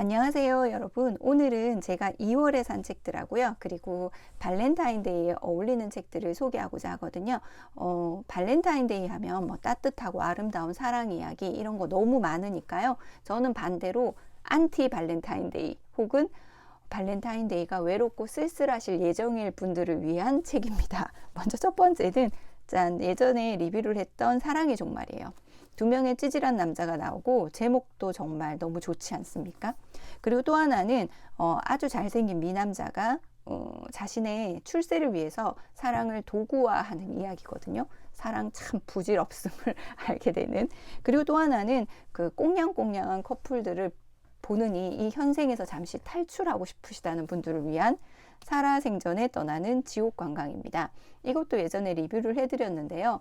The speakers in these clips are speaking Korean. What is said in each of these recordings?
안녕하세요, 여러분. 오늘은 제가 2월에 산 책들하고요. 그리고 발렌타인데이에 어울리는 책들을 소개하고자 하거든요. 발렌타인데이 하면 뭐 따뜻하고 아름다운 사랑 이야기 이런 거 너무 많으니까요. 저는 반대로 안티 발렌타인데이 혹은 발렌타인데이가 외롭고 쓸쓸하실 예정일 분들을 위한 책입니다. 먼저 첫 번째는 예전에 리뷰를 했던 사랑의 종말이에요. 두 명의 찌질한 남자가 나오고 제목도 정말 너무 좋지 않습니까? 그리고 또 하나는 아주 잘생긴 미남자가 자신의 출세를 위해서 사랑을 도구화하는 이야기거든요. 사랑 참 부질없음을 알게 되는. 그리고 또 하나는 그 꽁냥꽁냥한 커플들을 보느니 이 현생에서 잠시 탈출하고 싶으시다는 분들을 위한 살아생전에 떠나는 지옥관광입니다. 이것도 예전에 리뷰를 해드렸는데요.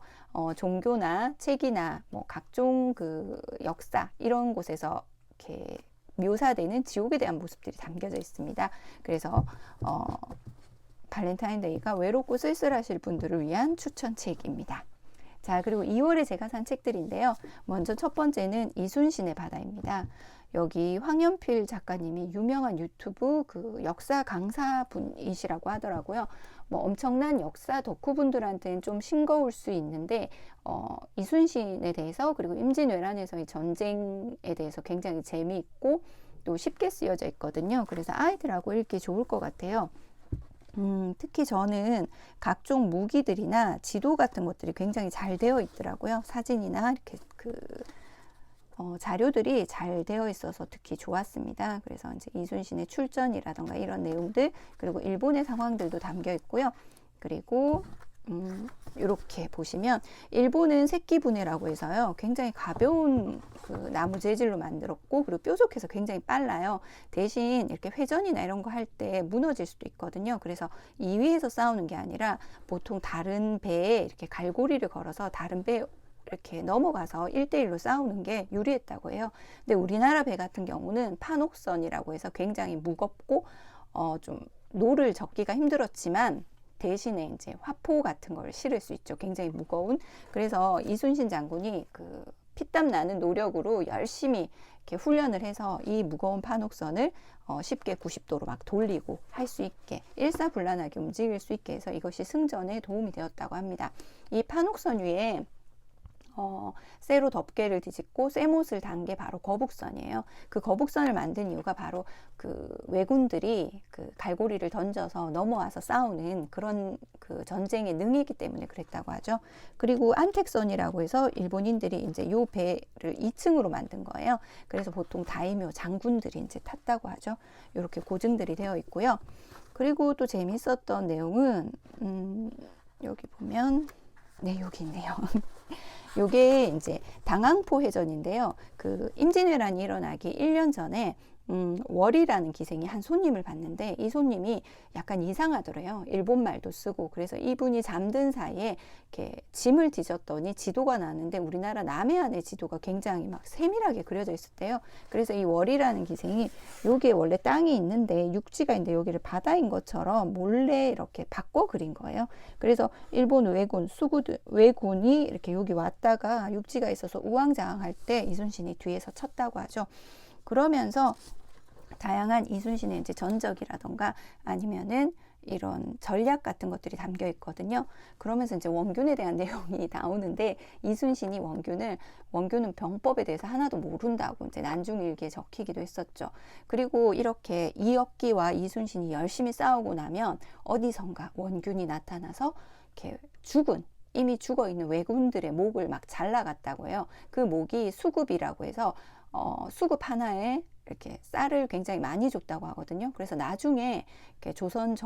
종교나 책이나 뭐 각종 그 역사 이런 곳에서 이렇게 묘사되는 지옥에 대한 모습들이 담겨져 있습니다. 그래서 발렌타인데이가 외롭고 쓸쓸하실 분들을 위한 추천책입니다. 자, 그리고 2월에 제가 산 책들인데요. 먼저 첫 번째는 이순신의 바다입니다. 여기 황연필 작가님이 유명한 유튜브 그 역사 강사분이시라고 하더라고요. 뭐 엄청난 역사 덕후분들한테는 좀 싱거울 수 있는데 이순신에 대해서 그리고 임진왜란에서의 전쟁에 대해서 굉장히 재미있고 또 쉽게 쓰여져 있거든요. 그래서 아이들하고 읽기 좋을 것 같아요. 특히 저는 각종 무기들이나 지도 같은 것들이 굉장히 잘 되어 있더라고요. 사진이나 이렇게 자료들이 잘 되어 있어서 특히 좋았습니다. 그래서 이제 이순신의 출전이라던가 이런 내용들, 그리고 일본의 상황들도 담겨 있고요. 그리고 이렇게 보시면 일본은 새끼분해라고 해서요. 굉장히 가벼운 그 나무 재질로 만들었고 그리고 뾰족해서 굉장히 빨라요. 대신 이렇게 회전이나 이런 거 할 때 무너질 수도 있거든요. 그래서 이 위에서 싸우는 게 아니라 보통 다른 배에 이렇게 갈고리를 걸어서 다른 배에 이렇게 넘어가서 1대1로 싸우는 게 유리했다고 해요. 근데 우리나라 배 같은 경우는 판옥선이라고 해서 굉장히 무겁고 좀 노를 젓기가 힘들었지만 대신에 이제 화포 같은 걸 실을 수 있죠. 굉장히 무거운. 그래서 이순신 장군이 그 피땀 나는 노력으로 열심히 이렇게 훈련을 해서 이 무거운 판옥선을 쉽게 90도로 막 돌리고 할 수 있게 일사불란하게 움직일 수 있게 해서 이것이 승전에 도움이 되었다고 합니다. 이 판옥선 위에 쇠로 덮개를 뒤집고 쇠못을 단 게 바로 거북선이에요. 그 거북선을 만든 이유가 바로 그 왜군들이 그 갈고리를 던져서 넘어와서 싸우는 그런 그 전쟁의 능이기 때문에 그랬다고 하죠. 그리고 안택선이라고 해서 일본인들이 이제 요 배를 2층으로 만든 거예요. 그래서 보통 다이묘 장군들이 이제 탔다고 하죠. 이렇게 고증들이 되어 있고요. 그리고 또 재밌었던 내용은 여기 보면 네, 여기 있네요. 요게 이제 당항포 해전인데요. 그 임진왜란이 일어나기 1년 전에 월이라는 기생이 한 손님을 봤는데 이 손님이 약간 이상하더래요. 일본말도 쓰고. 그래서 이분이 잠든 사이에 이렇게 짐을 뒤졌더니 지도가 나왔는데 우리나라 남해안의 지도가 굉장히 막 세밀하게 그려져 있었대요. 그래서 이 월이라는 기생이 여기에 원래 땅이 있는데 육지가 있는데 여기를 바다인 것처럼 몰래 이렇게 바꿔 그린 거예요. 그래서 일본 왜군이 이렇게 여기 왔다가 육지가 있어서 우왕좌왕할 때 이순신이 뒤에서 쳤다고 하죠. 그러면서 다양한 이순신의 이제 전적이라던가 아니면은 이런 전략 같은 것들이 담겨 있거든요. 그러면서 이제 원균에 대한 내용이 나오는데 이순신이 원균은 병법에 대해서 하나도 모른다고 이제 난중일기에 적히기도 했었죠. 그리고 이렇게 이억기와 이순신이 열심히 싸우고 나면 어디선가 원균이 나타나서 이렇게 이미 죽어 있는 왜군들의 목을 막 잘라갔다고 해요. 그 목이 수급이라고 해서 수급 하나에 이렇게 쌀을 굉장히 많이 줬다고 하거든요. 그래서 나중에 이렇게 조선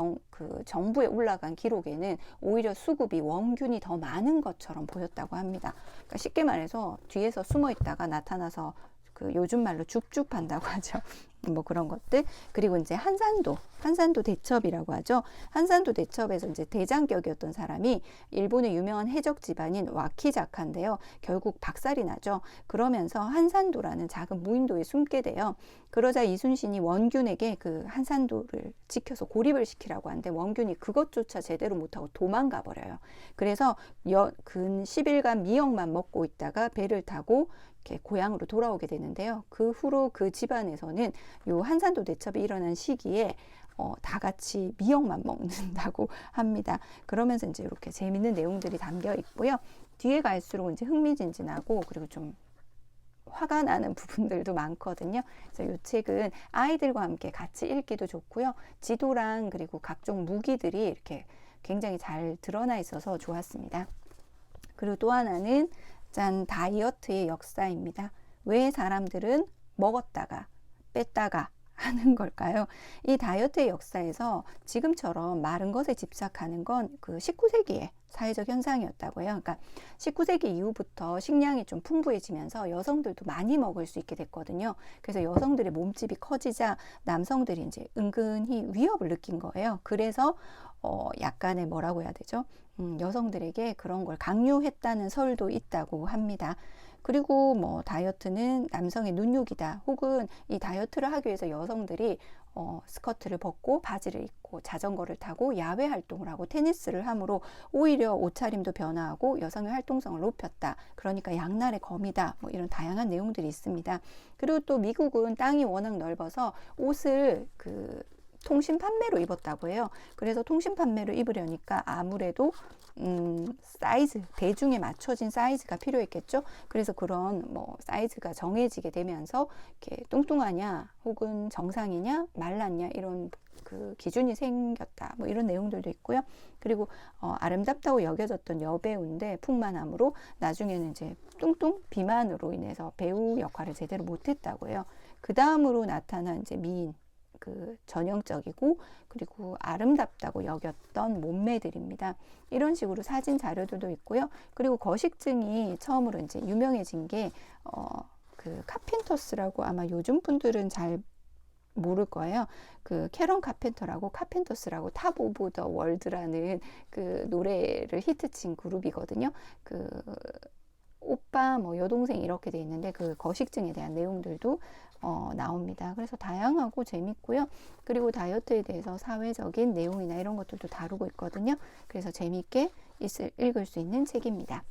정부에 올라간 기록에는 오히려 수급이 원균이 더 많은 것처럼 보였다고 합니다. 그러니까 쉽게 말해서 뒤에서 숨어 있다가 나타나서 그 요즘 말로 죽죽 판다고 하죠. 뭐 그런 것들. 그리고 이제 한산도 대첩이라고 하죠. 한산도 대첩에서 이제 대장격이었던 사람이 일본의 유명한 해적 집안인 와키자카인데요. 결국 박살이 나죠. 그러면서 한산도라는 작은 무인도에 숨게 돼요. 그러자 이순신이 원균에게 그 한산도를 지켜서 고립을 시키라고 하는데 원균이 그것조차 제대로 못하고 도망가 버려요. 그래서 근 10일간 미역만 먹고 있다가 배를 타고 이렇게 고향으로 돌아오게 되는데요. 그 후로 그 집안에서는 요 한산도 대첩이 일어난 시기에 다 같이 미역만 먹는다고 합니다. 그러면서 이제 이렇게 재밌는 내용들이 담겨 있고요. 뒤에 갈수록 이제 흥미진진하고 그리고 좀 화가 나는 부분들도 많거든요. 그래서 이 책은 아이들과 함께 같이 읽기도 좋고요. 지도랑 그리고 각종 무기들이 이렇게 굉장히 잘 드러나 있어서 좋았습니다. 그리고 또 하나는 짠, 다이어트의 역사입니다. 왜 사람들은 먹었다가 뺐다가 하는 걸까요? 이 다이어트의 역사에서 지금처럼 마른 것에 집착하는 건 그 19세기의 사회적 현상이었다고 해요. 그러니까 19세기 이후부터 식량이 좀 풍부해지면서 여성들도 많이 먹을 수 있게 됐거든요. 그래서 여성들의 몸집이 커지자 남성들이 이제 은근히 위협을 느낀 거예요. 그래서 약간의 뭐라고 해야 되죠? 여성들에게 그런 걸 강요했다는 설도 있다고 합니다. 그리고 뭐 다이어트는 남성의 눈욕이다. 혹은 이 다이어트를 하기 위해서 여성들이 스커트를 벗고 바지를 입고 자전거를 타고 야외 활동을 하고 테니스를 함으로 오히려 옷차림도 변화하고 여성의 활동성을 높였다. 그러니까 양날의 검이다. 뭐 이런 다양한 내용들이 있습니다. 그리고 또 미국은 땅이 워낙 넓어서 옷을 통신 판매로 입었다고 해요. 그래서 통신 판매로 입으려니까 아무래도 사이즈, 대중에 맞춰진 사이즈가 필요했겠죠. 그래서 그런 뭐 사이즈가 정해지게 되면서 이렇게 뚱뚱하냐 혹은 정상이냐 말랐냐 이런 그 기준이 생겼다. 뭐 이런 내용들도 있고요. 그리고 아름답다고 여겨졌던 여배우인데 풍만함으로 나중에는 이제 뚱뚱 비만으로 인해서 배우 역할을 제대로 못했다고 해요. 그 다음으로 나타난 이제 미인. 전형적이고 그리고 아름답다고 여겼던 몸매들입니다. 이런 식으로 사진 자료들도 있고요. 그리고 거식증이 처음으로 이제 유명해진 게 카펜터스라고 아마 요즘 분들은 잘 모를 거예요. 캐런 카펜터라고 카펜터스라고 탑 오브 더 월드라는 노래를 히트친 그룹이거든요. 오빠, 뭐 여동생 이렇게 돼 있는데 거식증에 대한 내용들도 나옵니다. 그래서 다양하고 재밌고요. 그리고 다이어트에 대해서 사회적인 내용이나 이런 것들도 다루고 있거든요. 그래서 재밌게 읽을 수 있는 책입니다.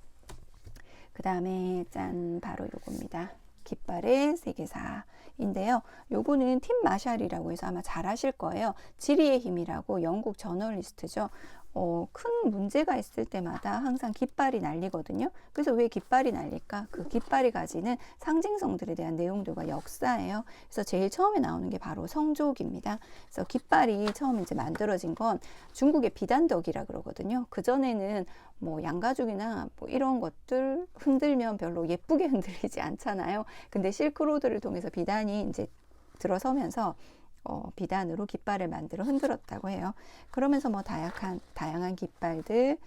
그 다음에 짠, 바로 요겁니다. 깃발의 세계사인데요. 요거는 팀 마샬이라고 해서 아마 잘 아실 거예요. 지리의 힘이라고 영국 저널리스트죠. 큰 문제가 있을 때마다 항상 깃발이 날리거든요. 그래서 왜 깃발이 날릴까? 그 깃발이 가지는 상징성들에 대한 내용들과 역사예요. 그래서 제일 처음에 나오는 게 바로 성족입니다. 그래서 깃발이 처음 이제 만들어진 건 중국의 비단덕이라 그러거든요. 그전에는 뭐 양가죽이나 뭐 이런 것들 흔들면 별로 예쁘게 흔들리지 않잖아요. 근데 실크로드를 통해서 비단이 이제 들어서면서 비단으로 깃발을 만들어 흔들었다고 해요. 그러면서 뭐 다양한 깃발들,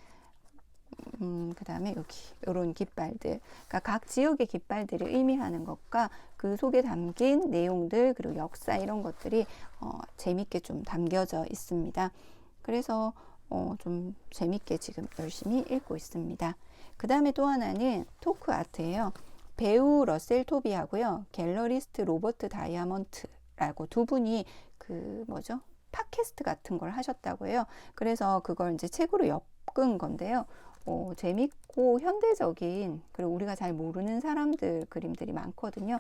그 다음에 여기 이런 깃발들, 그러니까 각 지역의 깃발들이 의미하는 것과 그 속에 담긴 내용들 그리고 역사 이런 것들이 재밌게 좀 담겨져 있습니다. 그래서 좀 재밌게 지금 열심히 읽고 있습니다. 그 다음에 또 하나는 토크 아트예요. 배우 러셀 토비하고요, 갤러리스트 로버트 다이아먼트 라고 두 분이 팟캐스트 같은 걸 하셨다고 해요. 그래서 그걸 이제 책으로 엮은 건데요. 재밌고 현대적인 그리고 우리가 잘 모르는 사람들 그림들이 많거든요.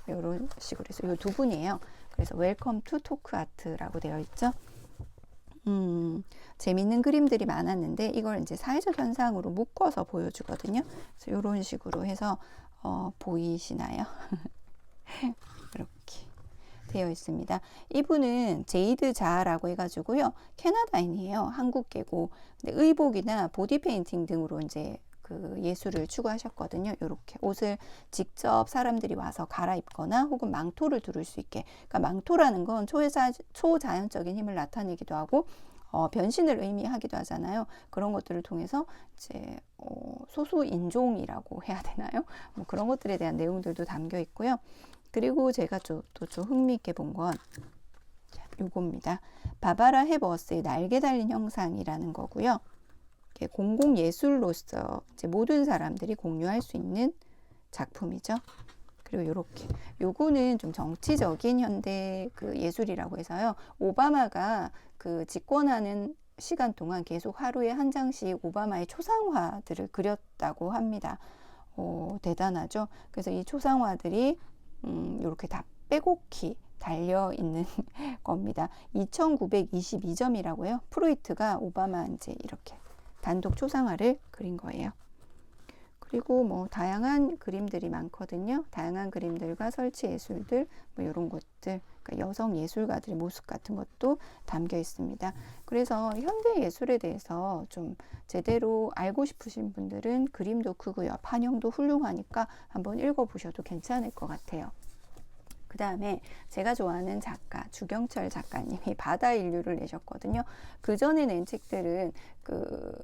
이런 식으로 해서 이 두 분이에요. 그래서 웰컴 투 토크 아트라고 되어 있죠. 재밌는 그림들이 많았는데 이걸 이제 사회적 현상으로 묶어서 보여주거든요. 그래서 이런 식으로 해서 보이시나요? 이렇게 되어 있습니다. 이분은 제이드 자라고 해가지고요, 캐나다인이에요. 한국계고, 근데 의복이나 보디 페인팅 등으로 이제 예술을 추구하셨거든요. 이렇게 옷을 직접 사람들이 와서 갈아입거나 혹은 망토를 두를 수 있게. 그러니까 망토라는 건 초자연적인 힘을 나타내기도 하고 변신을 의미하기도 하잖아요. 그런 것들을 통해서 이제 소수 인종이라고 해야 되나요? 뭐 그런 것들에 대한 내용들도 담겨 있고요. 그리고 제가 또 좀 흥미있게 본 건 요겁니다. 바바라 헤버스의 날개 달린 형상이라는 거고요. 공공예술로서 이제 모든 사람들이 공유할 수 있는 작품이죠. 그리고 요렇게 요거는 좀 정치적인 현대 예술이라고 해서요. 오바마가 집권하는 시간 동안 계속 하루에 한 장씩 오바마의 초상화들을 그렸다고 합니다. 대단하죠. 그래서 이 초상화들이 이렇게 다 빼곡히 달려 있는 겁니다. 2922점이라고요. 프루이트가 오바마 이제 이렇게 단독 초상화를 그린 거예요. 그리고 뭐 다양한 그림들이 많거든요. 다양한 그림들과 설치 예술들, 뭐 이런 것들, 그러니까 여성 예술가들의 모습 같은 것도 담겨 있습니다. 그래서 현대 예술에 대해서 좀 제대로 알고 싶으신 분들은 그림도 크고요, 판형도 훌륭하니까 한번 읽어보셔도 괜찮을 것 같아요. 그 다음에 제가 좋아하는 작가 주경철 작가님이 바다 인류를 내셨거든요. 그 전에 낸 책들은 그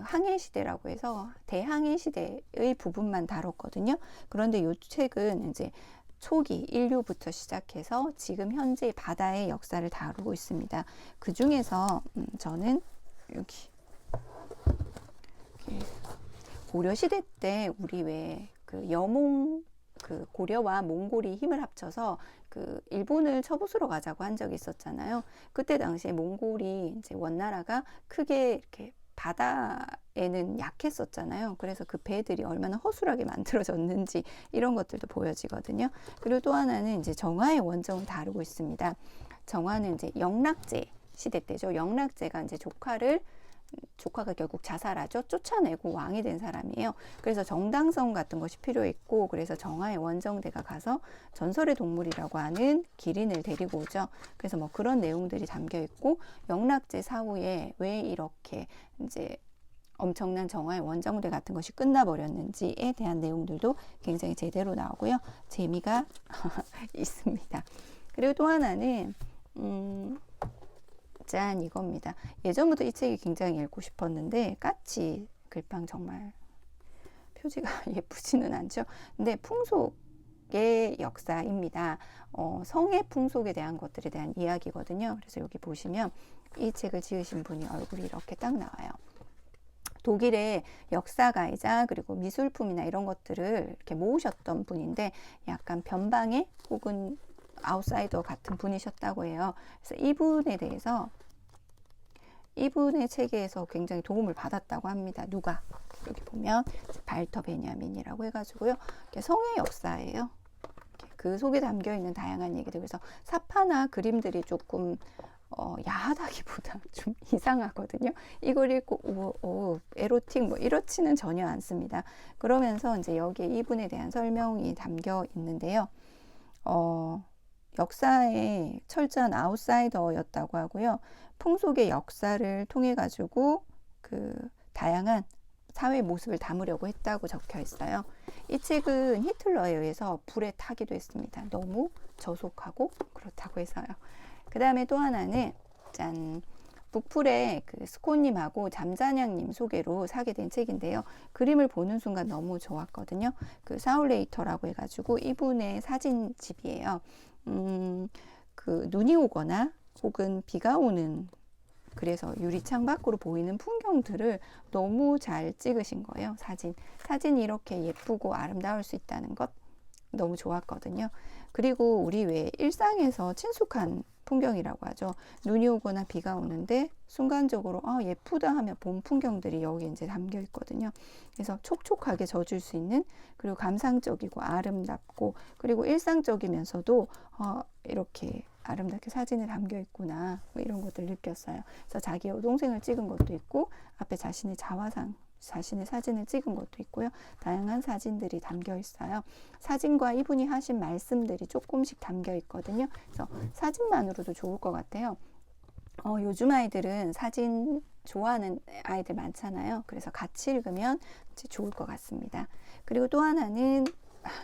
항해 시대라고 해서 대항해 시대의 부분만 다뤘거든요. 그런데 이 책은 이제 초기 인류부터 시작해서 지금 현재 바다의 역사를 다루고 있습니다. 그 중에서 저는 여기 고려 시대 때 우리 왜 그 여몽 그 고려와 몽골이 힘을 합쳐서 그 일본을 쳐부수러 가자고 한 적이 있었잖아요. 그때 당시에 몽골이 이제 원나라가 크게 이렇게 바다에는 약했었잖아요. 그래서 그 배들이 얼마나 허술하게 만들어졌는지 이런 것들도 보여지거든요. 그리고 또 하나는 이제 정화의 원정을 다루고 있습니다. 정화는 이제 영락제 시대 때죠. 영락제가 이제 조카가 결국 자살하죠. 쫓아내고 왕이 된 사람이에요. 그래서 정당성 같은 것이 필요했고, 그래서 정화의 원정대가 가서 전설의 동물이라고 하는 기린을 데리고 오죠. 그래서 뭐 그런 내용들이 담겨 있고, 영락제 사후에 왜 이렇게 이제 엄청난 정화의 원정대 같은 것이 끝나버렸는지에 대한 내용들도 굉장히 제대로 나오고요. 재미가 있습니다. 그리고 또 하나는 짠, 이겁니다. 예전부터 이 책이 굉장히 읽고 싶었는데 까치 글빵 정말 표지가 예쁘지는 않죠. 근데 풍속의 역사입니다. 성의 풍속에 대한 것들에 대한 이야기거든요. 그래서 여기 보시면 이 책을 지으신 분이 얼굴이 이렇게 딱 나와요. 독일의 역사가이자 그리고 미술품이나 이런 것들을 이렇게 모으셨던 분인데 약간 변방의 혹은 아웃사이더 같은 분이셨다고 해요. 그래서 이분에 대해서 이분의 책에서 굉장히 도움을 받았다고 합니다. 누가? 여기 보면 발터 베냐민이라고 해가지고요. 성의 역사예요. 그 속에 담겨 있는 다양한 얘기들. 그래서 사파나 그림들이 조금 야하다기보다 좀 이상하거든요. 이걸 읽고 에로틱 뭐 이렇지는 전혀 않습니다. 그러면서 이제 여기에 이분에 대한 설명이 담겨 있는데요. 역사의 철저한 아웃사이더였다고 하고요. 풍속의 역사를 통해 가지고 그 다양한 사회 모습을 담으려고 했다고 적혀 있어요. 이 책은 히틀러에 의해서 불에 타기도 했습니다. 너무 저속하고 그렇다고 해서요. 그 다음에 또 하나는 짠, 북풀의 그 스코님하고 잠자냥님 소개로 사게 된 책인데요. 그림을 보는 순간 너무 좋았거든요. 그 사울레이터라고 해가지고 이분의 사진집이에요. 그 눈이 오거나 혹은 비가 오는, 그래서 유리창 밖으로 보이는 풍경들을 너무 잘 찍으신 거예요. 사진이 이렇게 예쁘고 아름다울 수 있다는 것 너무 좋았거든요. 그리고 우리 왜 일상에서 친숙한 풍경이라고 하죠. 눈이 오거나 비가 오는데 순간적으로 예쁘다 하면 본 풍경들이 여기 이제 담겨 있거든요. 그래서 촉촉하게 젖을 수 있는, 그리고 감상적이고 아름답고, 그리고 일상적이면서도 이렇게 아름답게 사진에 담겨 있구나, 뭐 이런 것들 느꼈어요. 그래서 자기 여동생을 찍은 것도 있고 앞에 자신의 자신의 사진을 찍은 것도 있고요. 다양한 사진들이 담겨 있어요. 사진과 이분이 하신 말씀들이 조금씩 담겨 있거든요. 그래서 사진만으로도 좋을 것 같아요. 요즘 아이들은 사진 좋아하는 아이들 많잖아요. 그래서 같이 읽으면 이제 좋을 것 같습니다. 그리고 또 하나는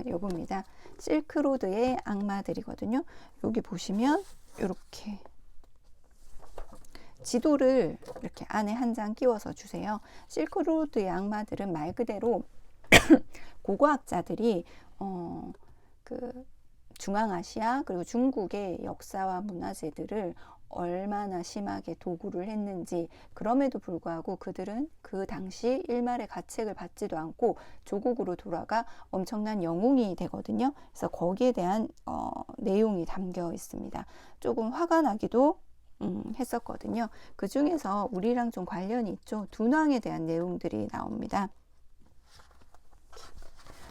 요겁니다. 실크로드의 악마들이거든요. 여기 보시면 이렇게 지도를 이렇게 안에 한 장 끼워서 주세요. 실크로드의 악마들은 말 그대로 고고학자들이 그 중앙아시아 그리고 중국의 역사와 문화재들을 얼마나 심하게 도구를 했는지, 그럼에도 불구하고 그들은 그 당시 일말의 가책을 받지도 않고 조국으로 돌아가 엄청난 영웅이 되거든요. 그래서 거기에 대한 내용이 담겨 있습니다. 조금 화가 나기도 했었거든요. 그 중에서 우리랑 좀 관련이 있죠. 둔왕에 대한 내용들이 나옵니다.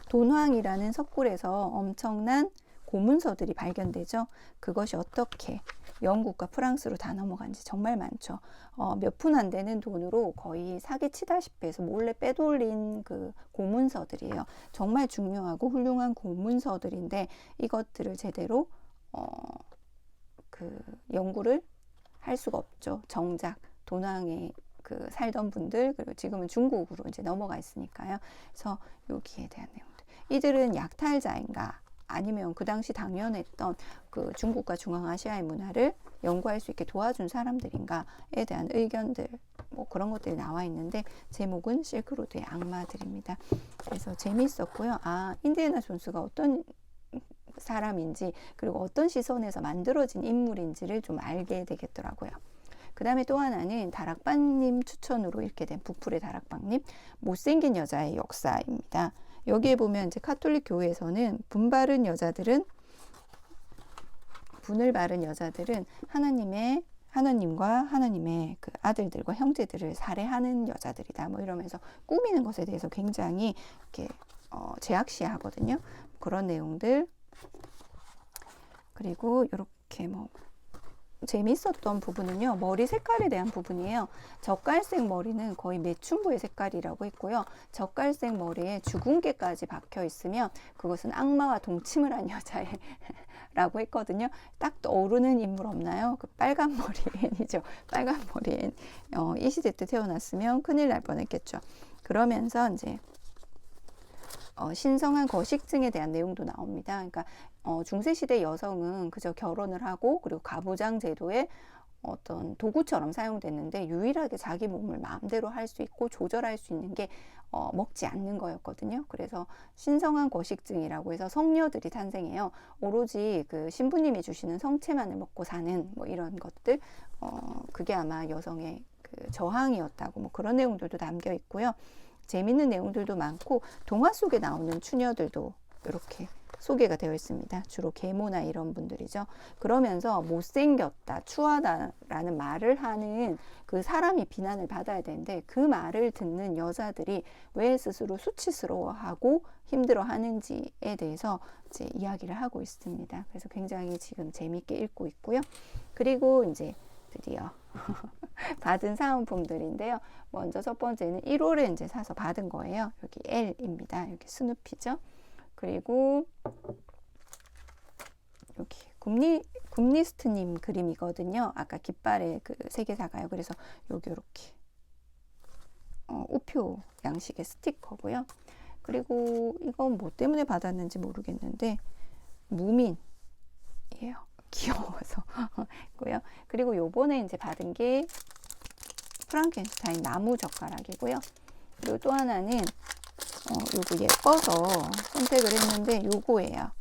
돈황이라는 석굴에서 엄청난 고문서들이 발견되죠. 그것이 어떻게 영국과 프랑스로 다 넘어간지 정말 많죠. 몇 푼 안 되는 돈으로 거의 사기치다시피 해서 몰래 빼돌린 그 고문서들이에요. 정말 중요하고 훌륭한 고문서들인데 이것들을 제대로 그 연구를 할 수가 없죠. 정작 돈황에 그 살던 분들, 그리고 지금은 중국으로 이제 넘어가 있으니까요. 그래서 여기에 대한 내용들. 이들은 약탈자인가? 아니면 그 당시 당연했던 그 중국과 중앙아시아의 문화를 연구할 수 있게 도와준 사람들인가에 대한 의견들, 뭐 그런 것들이 나와 있는데, 제목은 실크로드의 악마들입니다. 그래서 재미있었고요. 아, 인디애나 존스가 어떤 사람인지, 그리고 어떤 시선에서 만들어진 인물인지를 좀 알게 되겠더라고요. 그 다음에 또 하나는 다락방님 추천으로 읽게 된 부풀의 다락방님, 못생긴 여자의 역사입니다. 여기에 보면 이제 카톨릭 교회에서는 분을 바른 여자들은 하나님과 하나님의 그 아들들과 형제들을 살해하는 여자들이다. 뭐 이러면서 꾸미는 것에 대해서 굉장히 이렇게 제약시하거든요. 그런 내용들. 그리고 이렇게 뭐 재밌었던 부분은요, 머리 색깔에 대한 부분이에요. 젓갈색 머리는 거의 매춘부의 색깔이라고 했고요. 젓갈색 머리에 주근깨까지 박혀 있으면 그것은 악마와 동침을 한 여자의 라고 했거든요. 딱 떠오르는 인물 없나요? 그 빨간 머리 앤이죠. 빨간 머리 앤. 이 시대 때 태어났으면 큰일 날 뻔했겠죠. 그러면서 이제 신성한 거식증에 대한 내용도 나옵니다. 그러니까 중세시대 여성은 그저 결혼을 하고 그리고 가부장 제도의 어떤 도구처럼 사용됐는데, 유일하게 자기 몸을 마음대로 할 수 있고 조절할 수 있는 게 먹지 않는 거였거든요. 그래서 신성한 거식증이라고 해서 성녀들이 탄생해요. 오로지 그 신부님이 주시는 성체만을 먹고 사는 뭐 이런 것들, 그게 아마 여성의 그 저항이었다고 뭐 그런 내용들도 담겨 있고요. 재밌는 내용들도 많고, 동화 속에 나오는 추녀들도 이렇게 소개가 되어 있습니다. 주로 계모나 이런 분들이죠. 그러면서 못생겼다, 추하다라는 말을 하는 그 사람이 비난을 받아야 되는데, 그 말을 듣는 여자들이 왜 스스로 수치스러워하고 힘들어하는지에 대해서 이제 이야기를 하고 있습니다. 그래서 굉장히 지금 재미있게 읽고 있고요. 그리고 이제 드디어 받은 사은품들인데요. 먼저 첫 번째는 1호를 이제 사서 받은 거예요. 여기 L입니다. 여기 스누피죠. 그리고 여기 굽리스트님 그림이거든요. 아까 깃발의 그 세계사가요. 그래서 여기 이렇게 우표 양식의 스티커고요. 그리고 이건 뭐 때문에 받았는지 모르겠는데 무민이에요. 귀여워서 있고요. 그리고 요번에 이제 받은 게 프랑켄슈타인 나무 젓가락이고요. 그리고 또 하나는 요거 예뻐서 선택을 했는데 요거예요.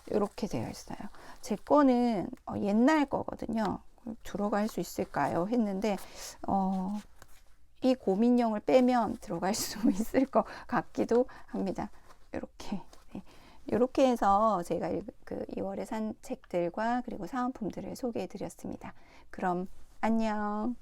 이렇게 되어 있어요. 제 거는 옛날 거거든요. 들어갈 수 있을까요? 했는데 이 고민형을 빼면 들어갈 수 있을 것 같기도 합니다. 이렇게. 네. 이렇게 해서 제가 그 2월에 산 책들과 그리고 사은품들을 소개해 드렸습니다. 그럼 안녕.